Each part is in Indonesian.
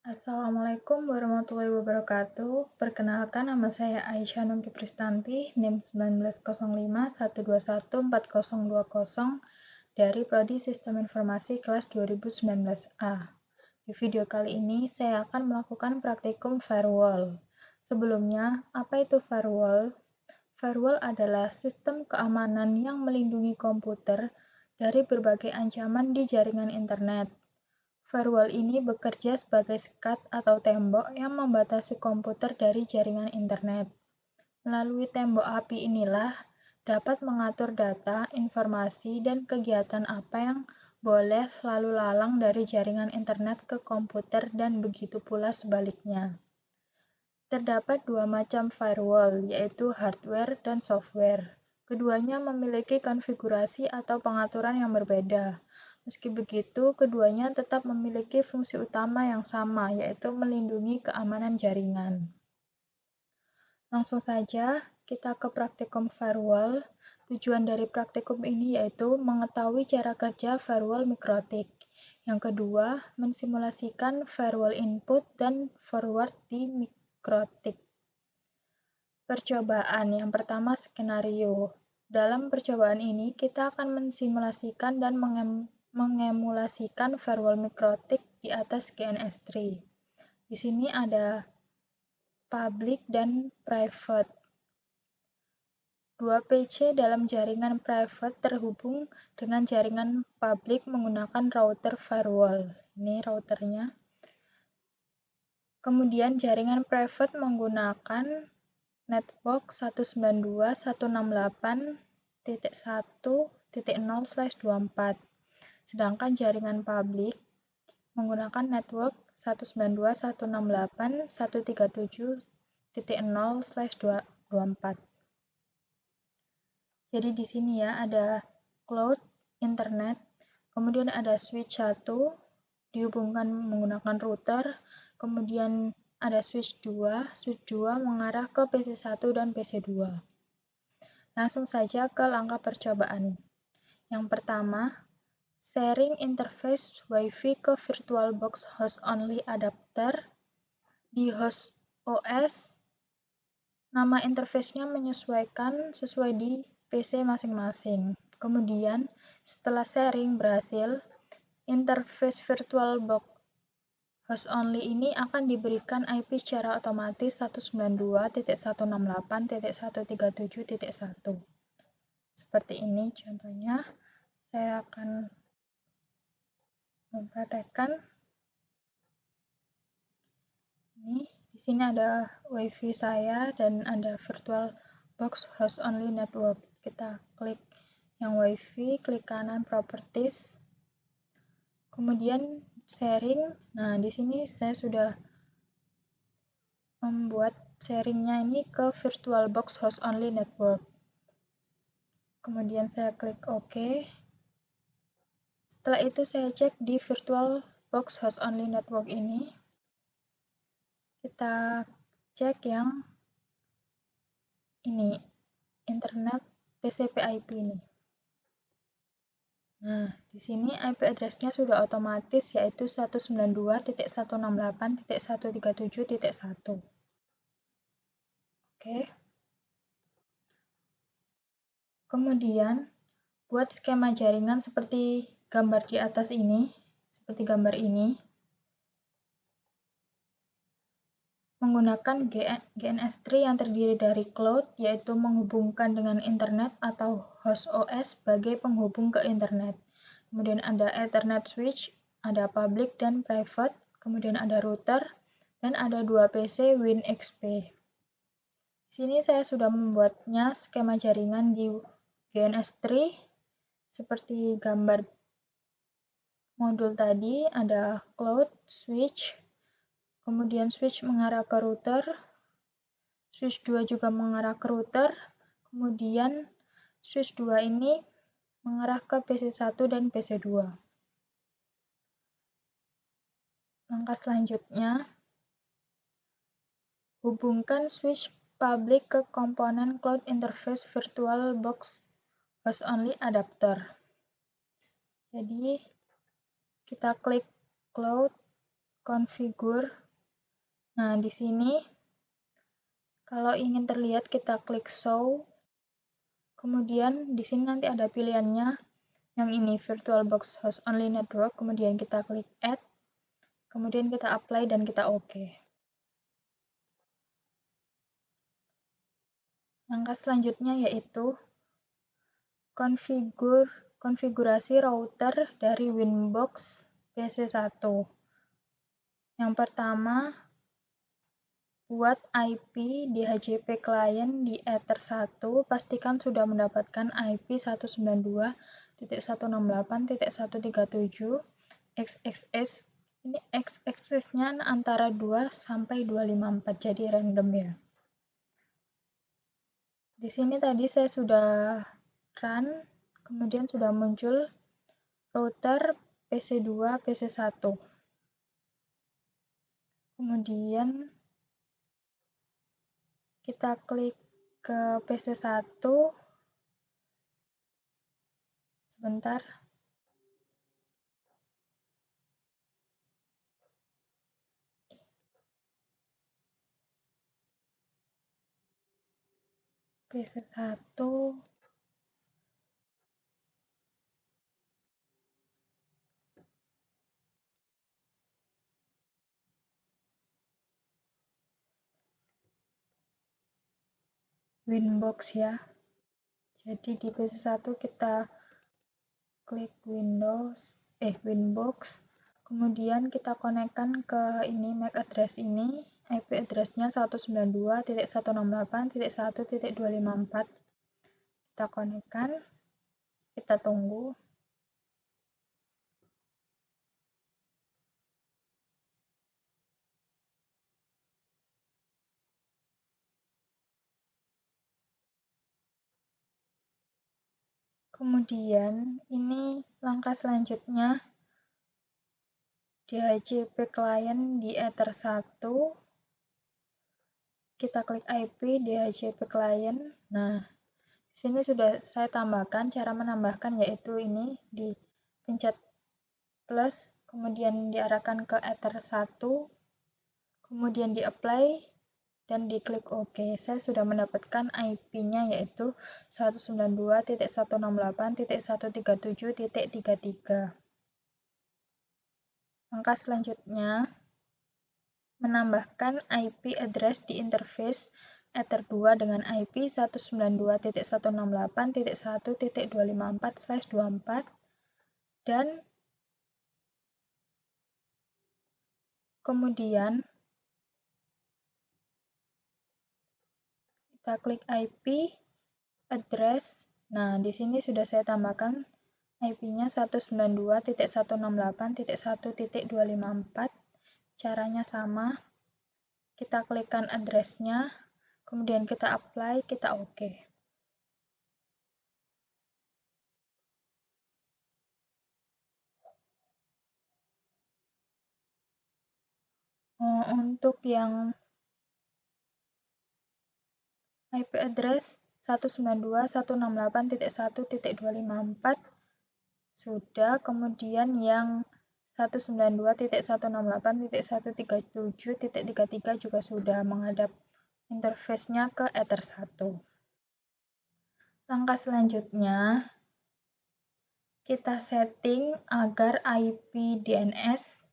Assalamualaikum warahmatullahi wabarakatuh. Perkenalkan, nama saya Aisyah Nungki Pristanti, NIM 190512142020 dari Prodi Sistem Informasi kelas 2019A. Di video kali ini, saya akan melakukan praktikum firewall. Sebelumnya, apa itu firewall? Firewall adalah sistem keamanan yang melindungi komputer dari berbagai ancaman di jaringan internet. Firewall ini bekerja sebagai sekat atau tembok yang membatasi komputer dari jaringan internet. Melalui tembok api inilah dapat mengatur data, informasi, dan kegiatan apa yang boleh lalu lalang dari jaringan internet ke komputer dan begitu pula sebaliknya. Terdapat dua macam firewall, yaitu hardware dan software. Keduanya memiliki konfigurasi atau pengaturan yang berbeda. Meski begitu, keduanya tetap memiliki fungsi utama yang sama, yaitu melindungi keamanan jaringan. Langsung saja, kita ke praktikum firewall. Tujuan dari praktikum ini yaitu mengetahui cara kerja firewall mikrotik. Yang kedua, mensimulasikan firewall input dan forward di mikrotik. Percobaan yang pertama, skenario. Dalam percobaan ini, kita akan mensimulasikan dan mengemulasikan firewall mikrotik di atas GNS3. Di sini ada public dan private. Dua PC dalam jaringan private terhubung dengan jaringan public menggunakan router firewall. Ini routernya. Kemudian jaringan private menggunakan network 192.168.1.0/24. Sedangkan jaringan publik menggunakan network 192.168.137.0/24. Jadi di sini ya ada cloud, internet, kemudian ada switch 1 dihubungkan menggunakan router, kemudian ada switch 2 mengarah ke PC1 dan PC2. Langsung saja ke langkah percobaan. Yang pertama, sharing interface Wi-Fi ke VirtualBox host only adapter. Di host OS, nama interface-nya menyesuaikan sesuai di PC masing-masing. Kemudian, setelah sharing berhasil, interface VirtualBox host only ini akan diberikan IP secara otomatis 192.168.137.1. Seperti ini contohnya. Saya akan mempraktekkan. Ini di sini ada WiFi saya dan ada VirtualBox host only network. Kita klik yang WiFi, klik kanan properties. Kemudian sharing. Nah, di sini saya sudah membuat sharingnya ini ke VirtualBox host only network. Kemudian saya klik OK. Setelah itu saya cek di VirtualBox host only network ini. Kita cek yang ini, internet TCP/IP ini. Nah, di sini IP address-nya sudah otomatis yaitu 192.168.137.1. Oke. Kemudian, buat skema jaringan seperti gambar di atas ini, seperti gambar ini, menggunakan GNS3 yang terdiri dari cloud, yaitu menghubungkan dengan internet atau host OS sebagai penghubung ke internet. Kemudian ada Ethernet switch, ada public dan private, kemudian ada router, dan ada dua PC WinXP. Di sini saya sudah membuatnya skema jaringan di GNS3 seperti gambar modul tadi, ada cloud, switch, kemudian switch mengarah ke router, switch 2 juga mengarah ke router, kemudian switch 2 ini mengarah ke PC1 dan PC2. Langkah selanjutnya, hubungkan switch public ke komponen cloud interface VirtualBox host only adapter. Jadi, kita klik cloud, configure. Nah, di sini kalau ingin terlihat kita klik show. Kemudian di sini nanti ada pilihannya yang ini VirtualBox Host Only Network, kemudian kita klik add, kemudian kita apply dan kita OK. Langkah selanjutnya yaitu konfigurasi router dari Winbox PC1. Yang pertama, buat IP DHCP client di Ether 1, pastikan sudah mendapatkan IP 192.168.137 XXS. Ini XXS-nya antara 2 sampai 254, jadi random ya. Di sini tadi saya sudah run, kemudian sudah muncul router PC2, PC1. Kemudian kita klik ke PC1, sebentar. PC1, Winbox ya. Jadi di PC1 kita klik Winbox, kemudian kita konekkan ke ini MAC address ini, IP address-nya 192.168.1.254. Kita konekkan, kita tunggu. Kemudian ini langkah selanjutnya, DHCP client di Ether 1, kita klik IP DHCP client. Nah, di sini sudah saya tambahkan, cara menambahkan yaitu ini, dipencet plus, kemudian diarahkan ke Ether 1, kemudian di-apply, dan diklik OK. Saya sudah mendapatkan IP-nya yaitu 192.168.137.33. Langkah selanjutnya, menambahkan IP address di interface Ether 2 dengan IP 192.168.1.254/24 dan kemudian kita klik IP address. Nah, di sini sudah saya tambahkan IP-nya 192.168.1.254. Caranya sama. Kita klikkan address-nya, kemudian kita apply, kita OK. Untuk yang IP address 192.168.1.254 sudah, kemudian yang 192.168.137.33 juga sudah menghadap interface-nya ke Ether 1. Langkah selanjutnya, kita setting agar IP DNS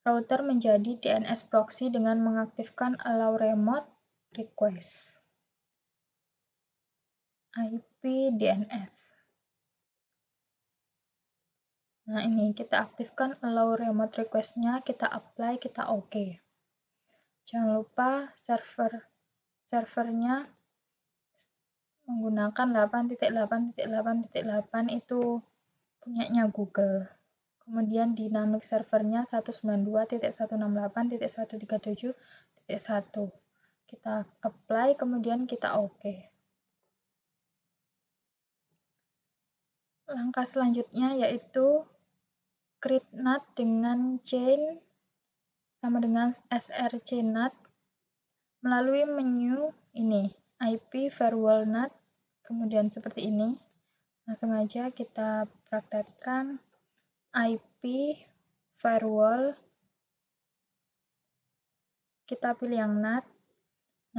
router menjadi DNS proxy dengan mengaktifkan Allow Remote Request. IP DNS. Nah, ini kita aktifkan Allow Remote Request-nya, kita apply, kita OK. Jangan lupa servernya menggunakan 8.8.8.8 itu punyanya Google. Kemudian dynamic servernya 192.168.137.1. Kita apply, kemudian kita OK. Langkah selanjutnya yaitu create NAT dengan chain sama dengan src NAT melalui menu ini, IP firewall NAT, kemudian seperti ini. Langsung aja kita praktekkan IP firewall kita pilih yang NAT.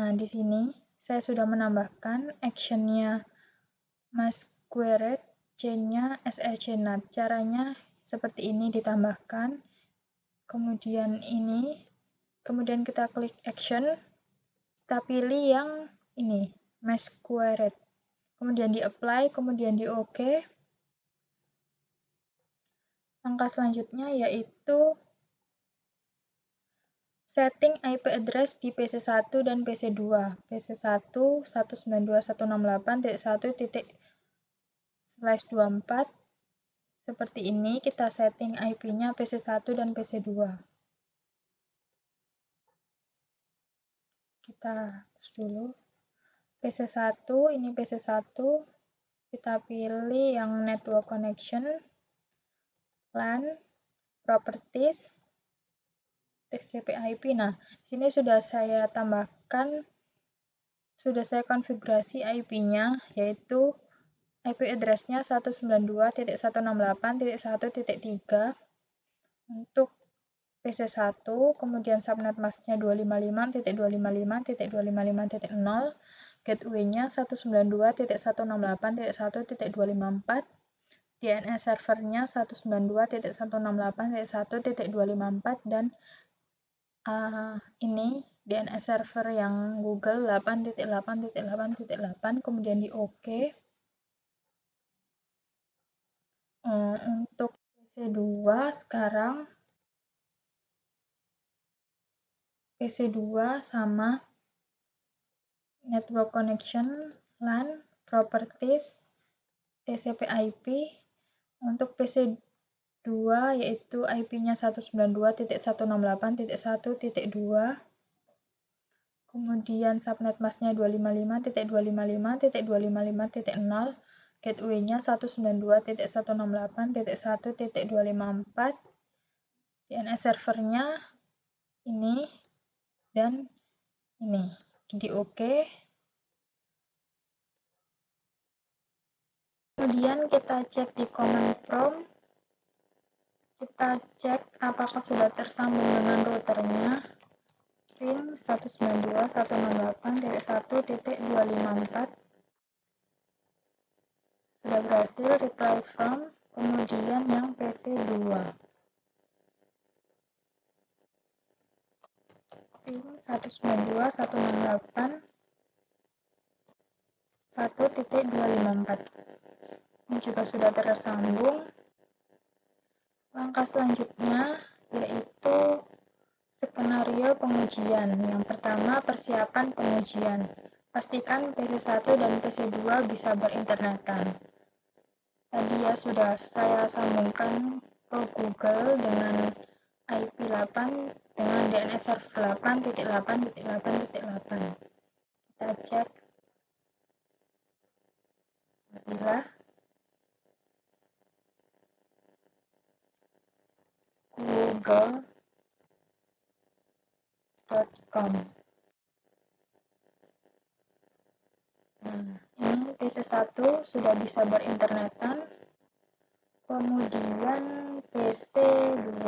Nah, di sini saya sudah menambahkan action-nya masquerade, chain-nya src NAT. Caranya seperti ini ditambahkan. Kemudian ini, kemudian kita klik action, kita pilih yang ini, masquerade. Kemudian di apply, kemudian di OK. Langkah selanjutnya yaitu setting IP address di PC1 dan PC2. PC1 192.168.1./24. Seperti ini kita setting IP-nya PC1 dan PC2. Kita hapus dulu. PC1, ini PC1. Kita pilih yang network connection, LAN, properties, TCP/IP. Nah, sini sudah saya tambahkan, sudah saya konfigurasi IP-nya, yaitu IP address-nya 192.168.1.3 untuk PC1, kemudian subnet mask-nya 255.255.255.0, gateway-nya 192.168.1.254, DNS servernya 192.168.1.254, dan ini DNS server yang Google 8.8.8.8, kemudian di OK. Untuk PC2 sekarang PC2 sama network connection, LAN, properties, TCP/IP. Untuk PC2 yaitu IP-nya 192.168.1.2, kemudian subnet mask-nya 255.255.255.0, gateway-nya 192.168.1.254, DNS servernya ini dan ini. Di OK. Kemudian kita cek di command prompt. Kita cek apakah sudah tersambung dengan routernya. Pin 192.168.1.254. Sudah berhasil, reply from. Kemudian yang PC2. Pin 192.168.1.254. Ini juga sudah tersambung. Langkah selanjutnya yaitu skenario pengujian. Yang pertama, persiapan pengujian. Pastikan PC1 dan PC2 bisa berinternetan. Tadi ya sudah saya sambungkan ke Google dengan IP 8 dengan DNS server 8.8.8.8. Kita cek. Bismillah. google.com. Nah, ini PC1 sudah bisa berinternetan. Kemudian PC2.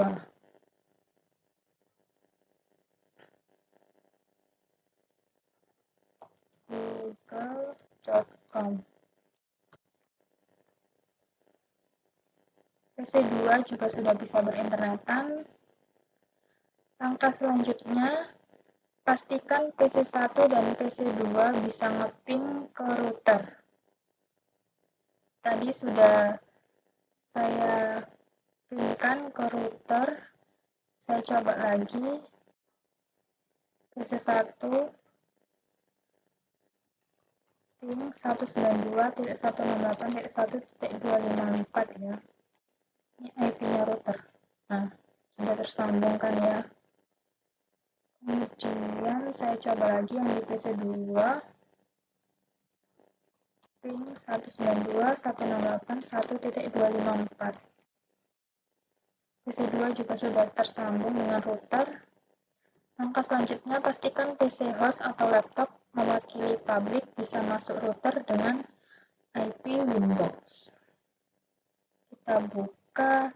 google.com. PC2 juga sudah bisa berinternetan. Langkah selanjutnya, pastikan PC1 dan PC2 bisa ngeping ke router. Tadi sudah saya pingkan ke router. Saya coba lagi. PC1 ping 192.168.1.254 ya. Ini IP-nya router. Nah, sudah tersambung kan ya. Kemudian saya coba lagi yang di PC2. Ping 192.168.1.254. PC2 juga sudah tersambung dengan router. Langkah selanjutnya, pastikan PC host atau laptop mewakili public bisa masuk router dengan IP Winbox. Kita buka.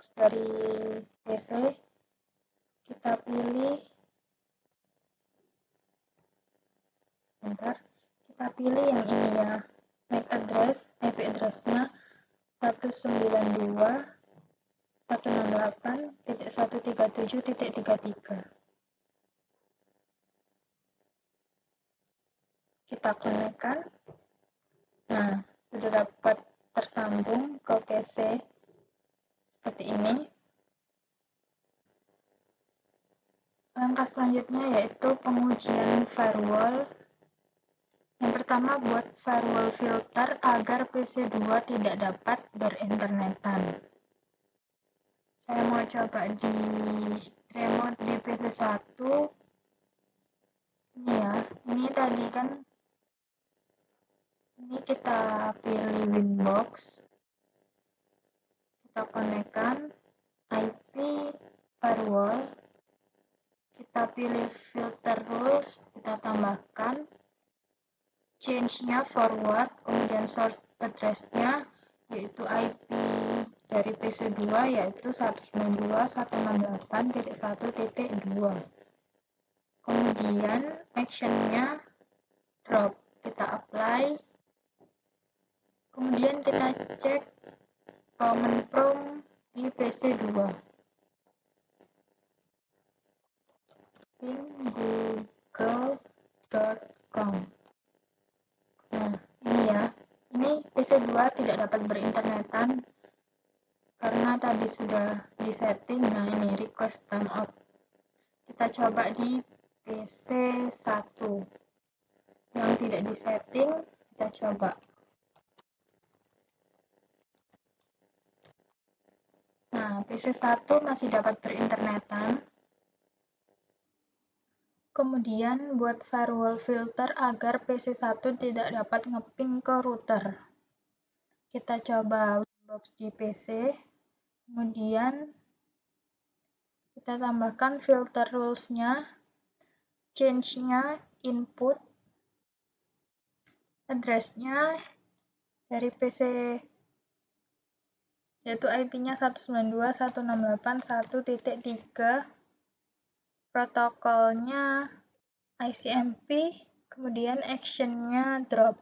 Winbox dari PC, kita pilih kita pilih yang ini ya, MAC address, IP address-nya 192.168.137.33. Kita konekkan. Nah, sudah dapat tersambung ke PC seperti ini. Langkah selanjutnya yaitu pengujian firewall. Yang pertama, buat firewall filter agar PC2 tidak dapat berinternetan. Saya mau coba di remote di PC1. Ini ya, ini tadi kan, ini kita pilih Winbox, kita konekkan IP firewall, kita pilih filter rules, kita tambahkan change-nya forward, kemudian source address-nya yaitu IP dari PC2 yaitu 192.168.1.2. Kemudian action-nya drop, kita apply. Kemudian kita cek command prompt di PC2. google.com. Nah, ini ya. Ini PC2 tidak dapat berinternetan karena tadi sudah disetting. Nah, ini request timeout. Kita coba di PC1 yang tidak disetting, kita coba. Nah, PC1 masih dapat berinternetan. Kemudian buat firewall filter agar PC1 tidak dapat ngeping ke router. Kita coba Winbox di PC, kemudian kita tambahkan filter rules-nya, change-nya input, address-nya dari PC yaitu IP-nya 192.168.1.3, protokolnya ICMP, kemudian action-nya drop.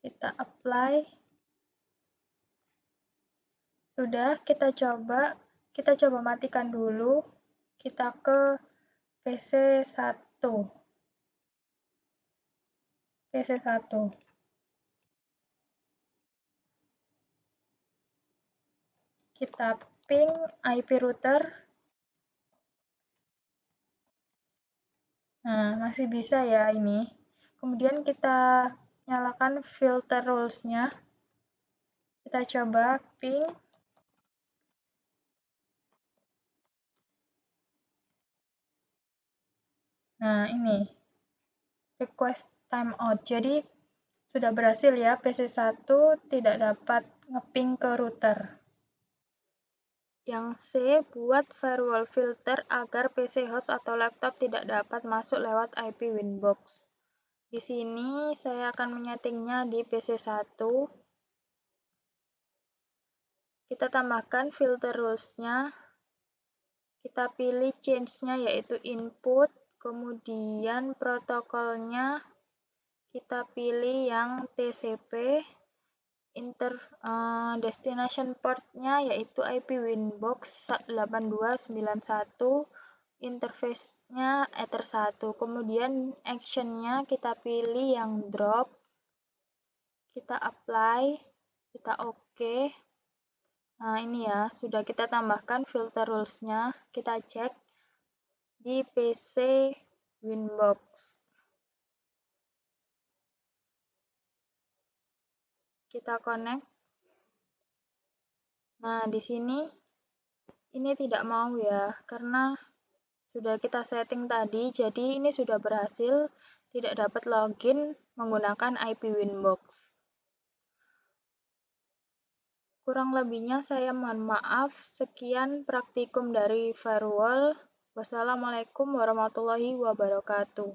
Kita apply. Sudah, kita coba matikan dulu. Kita ke PC1. Kita ping IP router. Nah, masih bisa ya ini. Kemudian kita nyalakan filter rules-nya. Kita coba ping. Nah, ini request timeout. Jadi sudah berhasil ya, PC1 tidak dapat ngeping ke router. Yang C, buat firewall filter agar PC host atau laptop tidak dapat masuk lewat IP Winbox. Di sini saya akan menyetingnya di PC1. Kita tambahkan filter rules-nya. Kita pilih change-nya yaitu input, kemudian protokolnya kita pilih yang TCP, destination port-nya yaitu IP Winbox 8291, interface-nya Ether1. Kemudian action-nya kita pilih yang drop, kita apply, kita OK. Nah, ini ya, sudah kita tambahkan filter rules-nya, kita cek di PC Winbox. Kita connect. Nah, di sini ini tidak mau ya, karena sudah kita setting tadi, jadi ini sudah berhasil tidak dapat login menggunakan IP Winbox. Kurang lebihnya saya mohon maaf. Sekian praktikum dari firewall. Wassalamualaikum warahmatullahi wabarakatuh.